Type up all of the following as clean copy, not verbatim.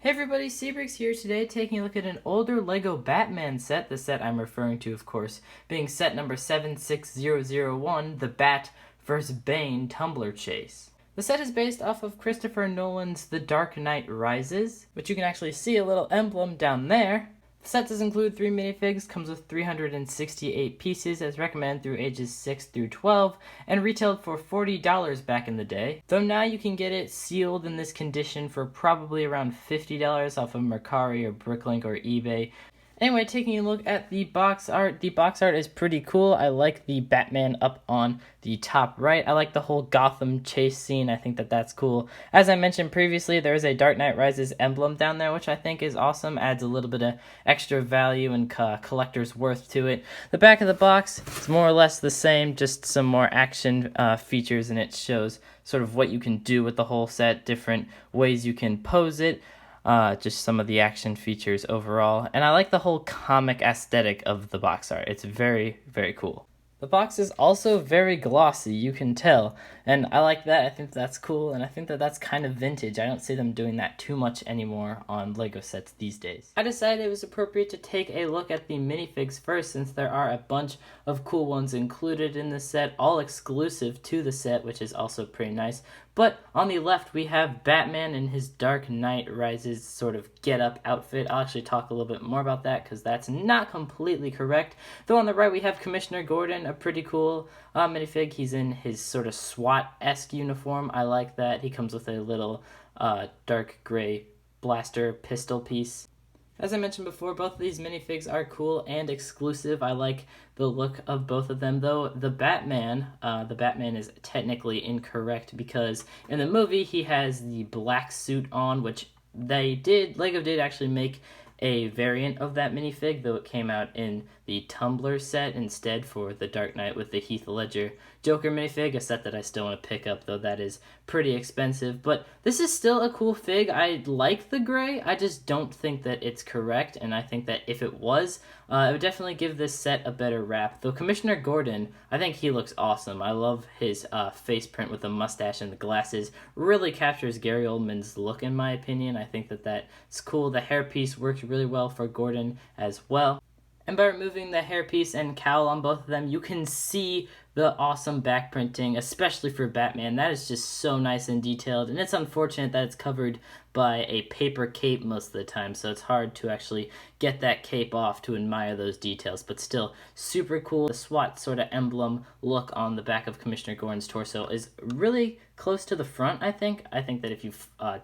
Hey everybody, Seabricks here today taking a look at an older LEGO Batman set. The set I'm referring to, of course, being set number 76001, the Bat vs. Bane Tumbler Chase. The set is based off of Christopher Nolan's The Dark Knight Rises, which you can actually see a little emblem down there. The set does include 3 minifigs, comes with 368 pieces as recommended through ages 6 through 12, and retailed for $40 back in the day. Though now you can get it sealed in this condition for probably around $50 off of Mercari or Bricklink or eBay. Anyway, taking a look at the box art is pretty cool. I like the Batman up on the top right. I like the whole Gotham chase scene. I think that that's cool. As I mentioned previously, there is a Dark Knight Rises emblem down there, which I think is awesome. Adds a little bit of extra value and collector's worth to it. The back of the box is more or less the same, just some more action features, and it shows sort of what you can do with the whole set, different ways you can pose it. Just some of the action features overall. And I like the whole comic aesthetic of the box art. It's very, very cool. The box is also very glossy, you can tell, and I like that. I think that's cool, and I think that that's kind of vintage. I don't see them doing that too much anymore on LEGO sets these days. I decided it was appropriate to take a look at the minifigs first, since there are a bunch of cool ones included in the set, all exclusive to the set, which is also pretty nice. But on the left, we have Batman in his Dark Knight Rises sort of get-up outfit. I'll actually talk a little bit more about that because that's not completely correct. Though on the right, we have Commissioner Gordon, a pretty cool minifig. He's in his sort of SWAT-esque uniform. I like that. He comes with a little dark gray blaster pistol piece. As I mentioned before, both of these minifigs are cool and exclusive. I like the look of both of them, though the Batman is technically incorrect because in the movie he has the black suit on, which LEGO did actually make a variant of that minifig, though it came out in the Tumbler set instead for the Dark Knight with the Heath Ledger Joker minifig, a set that I still want to pick up, though that is pretty expensive. But this is still a cool fig. I like the gray, I just don't think that it's correct, and I think that if it was, it would definitely give this set a better rap. Though Commissioner Gordon, I think he looks awesome. I love his face print with the mustache and the glasses. Really captures Gary Oldman's look, in my opinion. I think that that's cool. The hairpiece works really well for Gordon as well. And by removing the hairpiece and cowl on both of them, you can see the awesome back printing, especially for Batman. That is just so nice and detailed, and it's unfortunate that it's covered by a paper cape most of the time, so it's hard to actually get that cape off to admire those details, but still super cool. The SWAT sort of emblem look on the back of Commissioner Gordon's torso is really close to the front, I think. I think that if you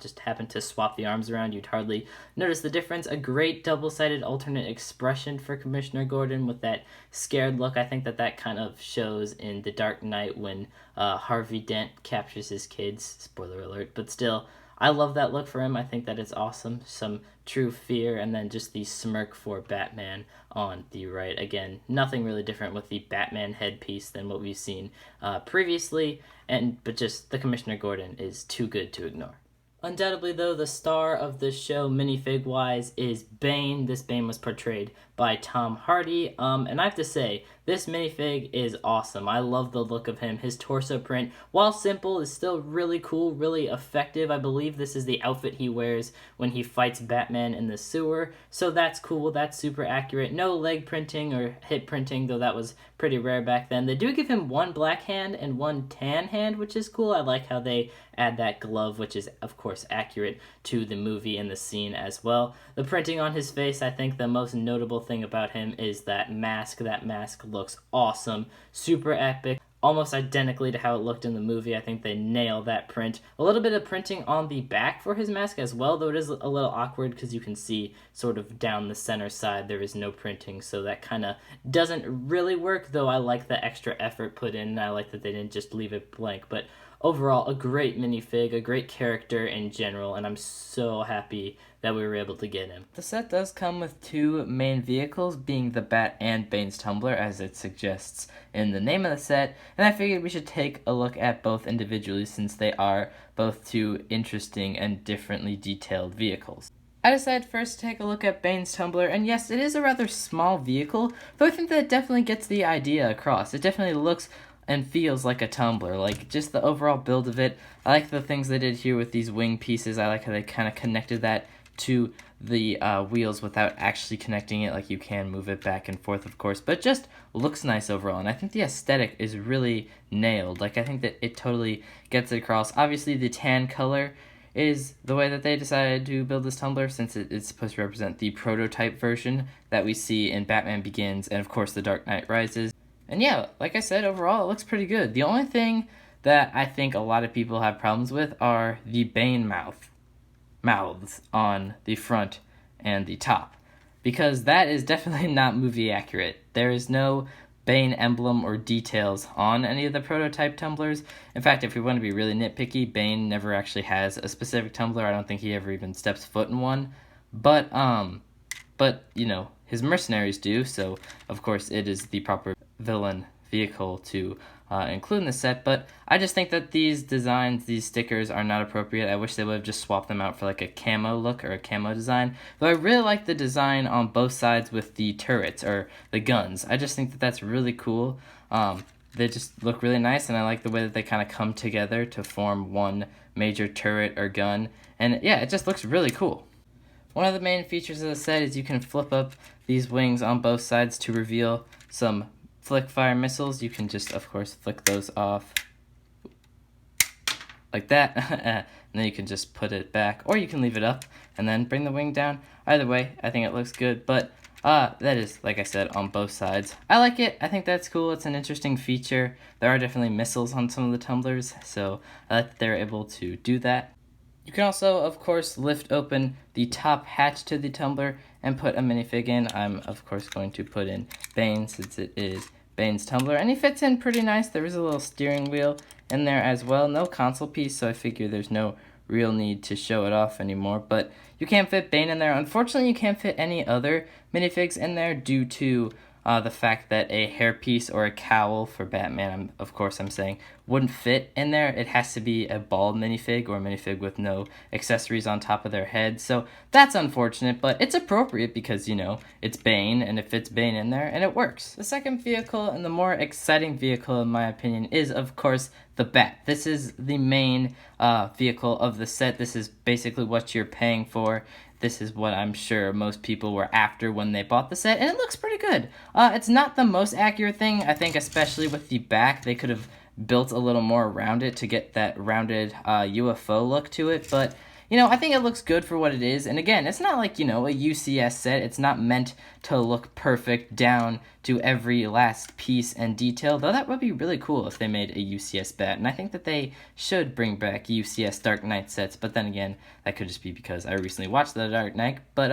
just happen to swap the arms around, you'd hardly notice the difference. A great double-sided alternate expression for Commissioner Gordon with that scared look. I think that that kind of shows in The Dark Knight when Harvey Dent captures his kids. Spoiler alert, but still, I love that look for him. I think that it's awesome. Some true fear, and then just the smirk for Batman on the right. Again, nothing really different with the Batman headpiece than what we've seen previously, but just the Commissioner Gordon is too good to ignore. Undoubtedly, though, the star of the show, minifig-wise, is Bane. This Bane was portrayed by Tom Hardy, and I have to say, this minifig is awesome. I love the look of him. His torso print, while simple, is still really cool, really effective. I believe this is the outfit he wears when he fights Batman in the sewer, so that's cool. That's super accurate. No leg printing or hip printing, though that was pretty rare back then. They do give him one black hand and one tan hand, which is cool. I like how they add that glove, which is, of course, accurate to the movie and the scene as well. The printing on his face, I think the most notable thing about him is that mask. That mask looks awesome, super epic, almost identically to how it looked in the movie. I think they nail that print. A little bit of printing on the back for his mask as well, though it is a little awkward because you can see sort of down the center side there is no printing, so that kind of doesn't really work, though I like the extra effort put in, and I like that they didn't just leave it blank. But overall, a great minifig, a great character in general, and I'm so happy that we were able to get him. The set does come with two main vehicles, being the Bat and Bane's Tumbler, as it suggests in the name of the set, and I figured we should take a look at both individually since they are both two interesting and differently detailed vehicles. I decided first to take a look at Bane's Tumbler, and yes, it is a rather small vehicle, though I think that it definitely gets the idea across. It definitely looks and feels like a tumbler, like just the overall build of it. I like the things they did here with these wing pieces. I like how they kind of connected that to the wheels without actually connecting it. Like, you can move it back and forth, of course, but it just looks nice overall, and I think the aesthetic is really nailed. Like, I think that it totally gets it across. Obviously, the tan color is the way that they decided to build this tumbler, since it is supposed to represent the prototype version that we see in Batman Begins and, of course, The Dark Knight Rises. And yeah, like I said, overall, it looks pretty good. The only thing that I think a lot of people have problems with are the Bane mouths on the front and the top, because that is definitely not movie accurate. There is no Bane emblem or details on any of the prototype tumblers. In fact, if we want to be really nitpicky, Bane never actually has a specific tumbler. I don't think he ever even steps foot in one. But you know, his mercenaries do, so of course it is the proper villain vehicle to include in the set. But I just think that these designs, these stickers, are not appropriate. I wish they would have just swapped them out for like a camo look or a camo design. Though I really like the design on both sides with the turrets or the guns. I just think that that's really cool. They just look really nice, and I like the way that they kind of come together to form one major turret or gun. And yeah, it just looks really cool. One of the main features of the set is you can flip up these wings on both sides to reveal some flick fire missiles. You can just, of course, flick those off like that, and then you can just put it back, or you can leave it up and then bring the wing down. Either way, I think it looks good, but that is, like I said, on both sides. I like it. I think that's cool. It's an interesting feature. There are definitely missiles on some of the tumblers, so I like that they're able to do that. You can also, of course, lift open the top hatch to the tumbler and put a minifig in. I'm, of course, going to put in Bane, since it is Bane's tumbler, and he fits in pretty nice. There is a little steering wheel in there as well. No console piece, so I figure there's no real need to show it off anymore, but you can't fit Bane in there. Unfortunately, you can't fit any other minifigs in there due to the fact that a hairpiece or a cowl for Batman, I'm saying, wouldn't fit in there. It has to be a bald minifig or a minifig with no accessories on top of their head. So that's unfortunate, but it's appropriate because, you know, it's Bane, and it fits Bane in there, and it works. The second vehicle, and the more exciting vehicle in my opinion, is, of course, the Bat. This is the main vehicle of the set. This is basically what you're paying for. This is what I'm sure most people were after when they bought the set, and it looks pretty good. It's not the most accurate thing. I think especially with the back, they could have built a little more around it to get that rounded UFO look to it, but you know, I think it looks good for what it is. And again, it's not like, you know, a UCS set. It's not meant to look perfect down to every last piece and detail, though that would be really cool if they made a UCS bat. And I think that they should bring back UCS Dark Knight sets, but then again, that could just be because I recently watched The Dark Knight. But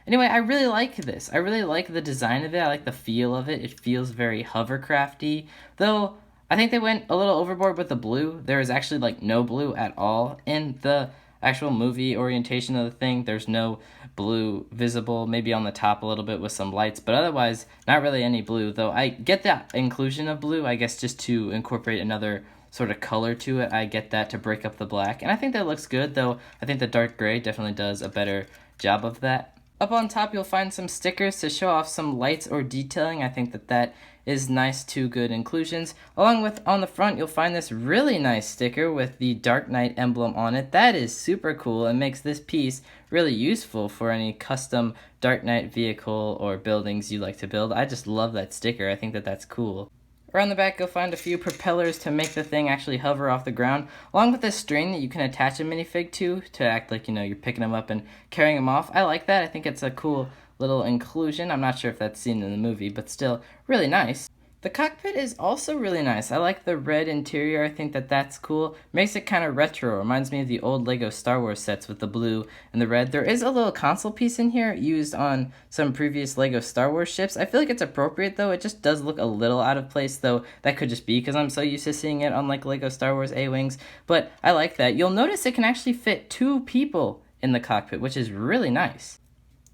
anyway, I really like this. I really like the design of it. I like the feel of it. It feels very hovercrafty, though I think they went a little overboard with the blue. There is actually like no blue at all in the actual movie orientation of the thing. There's no blue visible, maybe on the top a little bit with some lights, but otherwise not really any blue, though I get that inclusion of blue, I guess, just to incorporate another sort of color to it. I get that to break up the black, and I think that looks good, though I think the dark gray definitely does a better job of that. Up on top, you'll find some stickers to show off some lights or detailing. I think that that is nice, two good inclusions. Along with, on the front, you'll find this really nice sticker with the Dark Knight emblem on it. That is super cool and makes this piece really useful for any custom Dark Knight vehicle or buildings you like to build. I just love that sticker. I think that that's cool. Around the back, you'll find a few propellers to make the thing actually hover off the ground, along with a string that you can attach a minifig to act like, you know, you're picking them up and carrying them off. I like that. I think it's a cool little inclusion. I'm not sure if that's seen in the movie, but still really nice. The cockpit is also really nice. I like the red interior. I think that that's cool. Makes it kind of retro. Reminds me of the old Lego Star Wars sets with the blue and the red. There is a little console piece in here used on some previous Lego Star Wars ships. I feel like it's appropriate, though. It just does look a little out of place, though. That could just be because I'm so used to seeing it on like Lego Star Wars A-Wings. But I like that. You'll notice it can actually fit 2 people in the cockpit, which is really nice.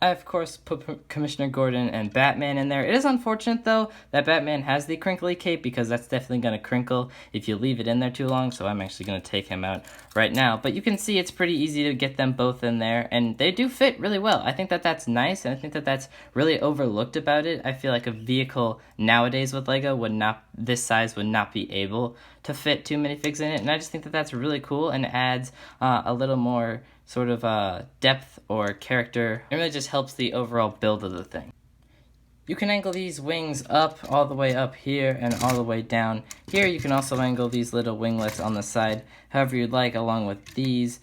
I, of course, put Commissioner Gordon and Batman in there. It is unfortunate, though, that Batman has the crinkly cape, because that's definitely going to crinkle if you leave it in there too long, so I'm actually going to take him out right now. But you can see it's pretty easy to get them both in there, and they do fit really well. I think that that's nice, and I think that that's really overlooked about it. I feel like a vehicle nowadays with Lego would not, this size would not be able to fit 2 minifigs in it, and I just think that that's really cool and adds a little more sort of depth or character. It really just helps the overall build of the thing. You can angle these wings up, all the way up here, and all the way down here. You can also angle these little winglets on the side however you'd like, along with these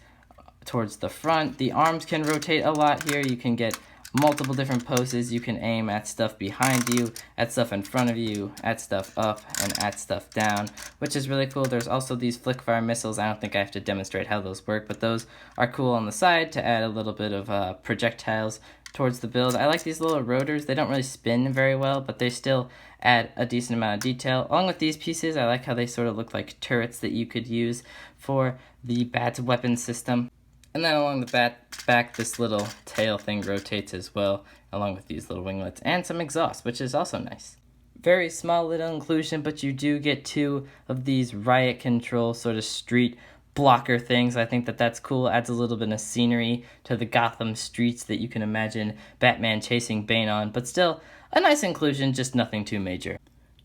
towards the front. The arms can rotate a lot here. You can get multiple different poses. You can aim at stuff behind you, at stuff in front of you, at stuff up, and at stuff down, which is really cool. There's also these flick fire missiles. I don't think I have to demonstrate how those work, but those are cool on the side to add a little bit of projectiles towards the build. I like these little rotors. They don't really spin very well, but they still add a decent amount of detail. Along with these pieces, I like how they sort of look like turrets that you could use for the bat's weapon system. And then along the back, this little tail thing rotates as well, along with these little winglets and some exhaust, which is also nice. Very small little inclusion, but you do get 2 of these riot control sort of street blocker things. I think that that's cool. Adds a little bit of scenery to the Gotham streets that you can imagine Batman chasing Bane on, but still a nice inclusion, just nothing too major.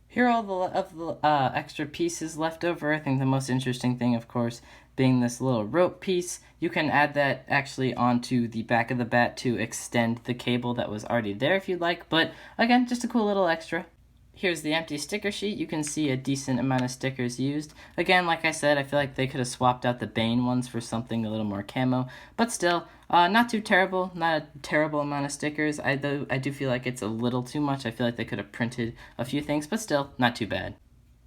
Here are all the extra pieces left over. I think the most interesting thing, of course, being this little rope piece. You can add that actually onto the back of the bat to extend the cable that was already there if you'd like, but again, just a cool little extra. Here's the empty sticker sheet. You can see a decent amount of stickers used. Again, like I said, I feel like they could have swapped out the Bane ones for something a little more camo, but still, not too terrible. Not a terrible amount of stickers. I do feel like it's a little too much. I feel like they could have printed a few things, but still, not too bad.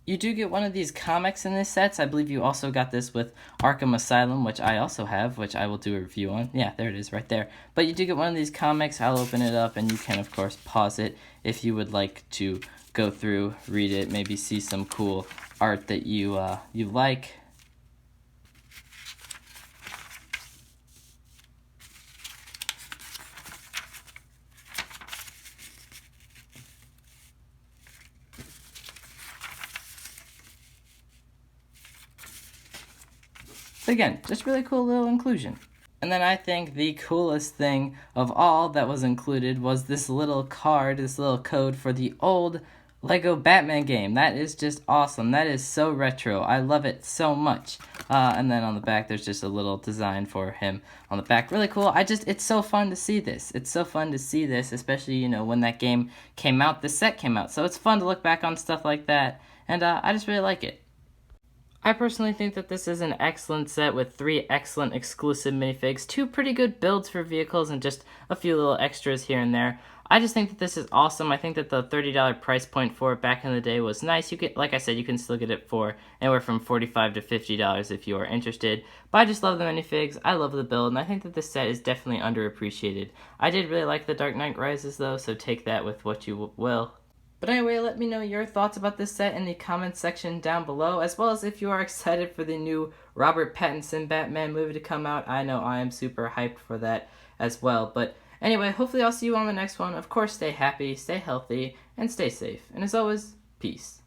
You do get one of these comics in this set. I believe you also got this with Arkham Asylum, which I also have, which I will do a review on. Yeah, there it is right there. But you do get one of these comics. I'll open it up, and you can, of course, pause it if you would like to go through, read it, maybe see some cool art that you like. So again, just really cool little inclusion. And then I think the coolest thing of all that was included was this little card, this little code for the old Lego Batman game. That is just awesome. That is so retro. I love it so much. And then on the back, there's just a little design for him on the back. Really cool. It's so fun to see this. It's so fun to see this, especially, you know, when that game came out, the set came out. So it's fun to look back on stuff like that. And I just really like it. I personally think that this is an excellent set with 3 excellent exclusive minifigs, 2 pretty good builds for vehicles, and just a few little extras here and there. I just think that this is awesome. I think that the $30 price point for it back in the day was nice. You get, like I said, you can still get it for anywhere from $45 to $50 if you are interested. But I just love the minifigs. I love the build, and I think that this set is definitely underappreciated. I did really like the Dark Knight Rises though, so take that with what you will. But anyway, let me know your thoughts about this set in the comments section down below, as well as if you are excited for the new Robert Pattinson Batman movie to come out. I know I am super hyped for that as well. But anyway, hopefully I'll see you on the next one. Of course, stay happy, stay healthy, and stay safe. And as always, peace.